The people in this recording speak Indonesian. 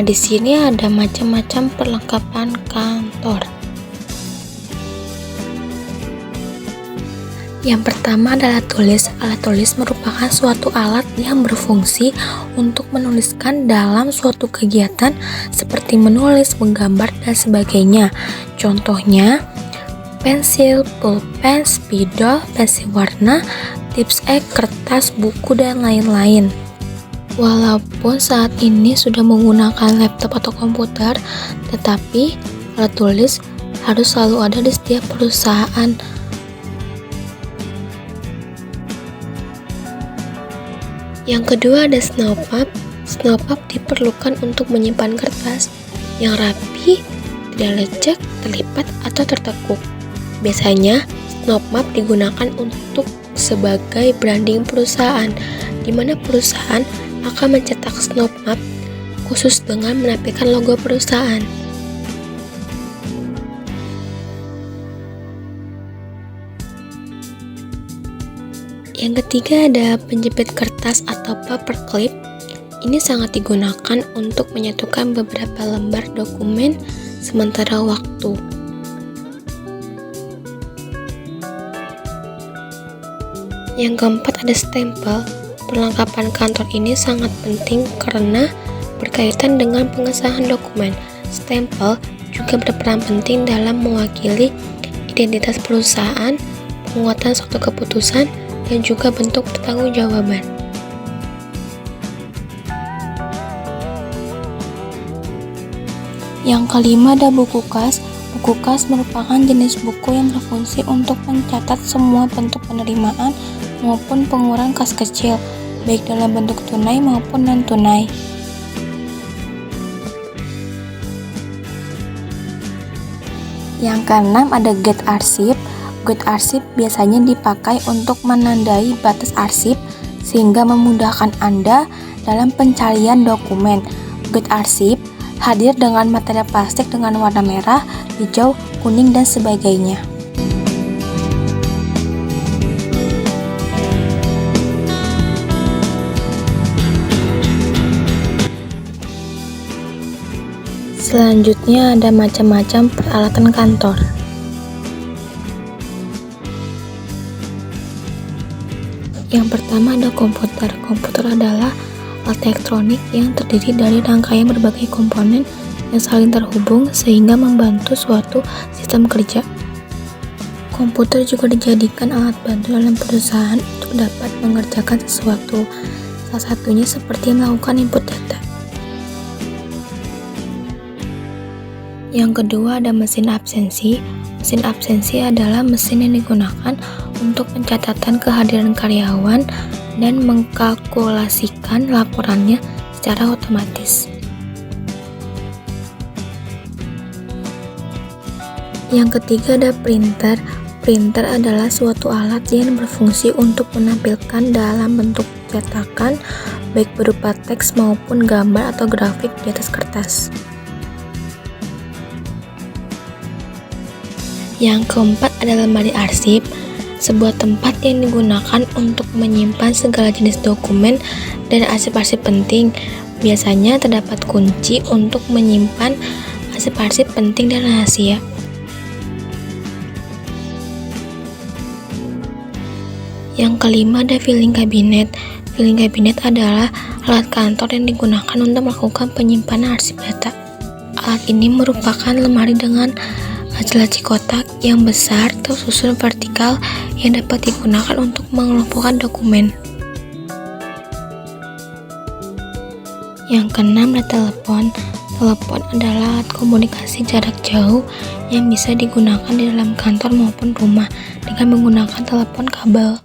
Nah, di sini ada macam-macam perlengkapan kantor. Yang pertama adalah tulis. Alat tulis merupakan suatu alat yang berfungsi untuk menuliskan dalam suatu kegiatan seperti menulis, menggambar, dan sebagainya. Contohnya, pensil, pulpen, spidol, pensil warna, tips kertas, buku, dan lain-lain. Walaupun saat ini sudah menggunakan laptop atau komputer, tetapi alat tulis harus selalu ada di setiap perusahaan. Yang kedua ada snowpap. Snowpap diperlukan untuk menyimpan kertas yang rapi, tidak lecek, terlipat, atau tertekuk. Biasanya, snowpap digunakan untuk sebagai branding perusahaan, di mana perusahaan akan mencetak snowpap khusus dengan menampilkan logo perusahaan. Yang ketiga ada penjepit kertas atau paperclip. Ini sangat digunakan untuk menyatukan beberapa lembar dokumen sementara waktu. Yang keempat ada stempel. Perlengkapan kantor ini sangat penting karena berkaitan dengan pengesahan dokumen. Stempel juga berperan penting dalam mewakili identitas perusahaan, penguatan suatu keputusan, dan juga bentuk pertanggungjawaban. Yang kelima ada buku kas. Buku kas merupakan jenis buku yang berfungsi untuk mencatat semua bentuk penerimaan maupun pengeluaran kas kecil, baik dalam bentuk tunai maupun non-tunai. Yang keenam ada get arsip. Get arsip biasanya dipakai untuk menandai batas arsip sehingga memudahkan Anda dalam pencarian dokumen. Get arsip hadir dengan material plastik dengan warna merah, hijau, kuning, dan sebagainya. Selanjutnya ada macam-macam peralatan kantor. Yang pertama ada komputer. Komputer adalah alat elektronik yang terdiri dari rangkaian berbagai komponen yang saling terhubung sehingga membantu suatu sistem kerja. Komputer juga dijadikan alat bantu dalam perusahaan untuk dapat mengerjakan sesuatu. Salah satunya seperti melakukan input data. Yang kedua ada mesin absensi. Mesin absensi adalah mesin yang digunakan untuk pencatatan kehadiran karyawan dan mengkalkulasikan laporannya secara otomatis. Yang ketiga ada printer. Printer adalah suatu alat yang berfungsi untuk menampilkan dalam bentuk cetakan, baik berupa teks maupun gambar atau grafik di atas kertas. Yang keempat ada lemari arsip, sebuah tempat yang digunakan untuk menyimpan segala jenis dokumen dan arsip-arsip penting. Biasanya terdapat kunci untuk menyimpan arsip-arsip penting dan rahasia. Yang kelima ada filing cabinet. Filing cabinet adalah alat kantor yang digunakan untuk melakukan penyimpanan arsip data. Alat ini merupakan lemari dengan laci-laci kotak yang besar tersusun vertikal yang dapat digunakan untuk mengelompokkan dokumen. Yang keenam ada telepon. Telepon adalah alat komunikasi jarak jauh yang bisa digunakan di dalam kantor maupun rumah dengan menggunakan telepon kabel.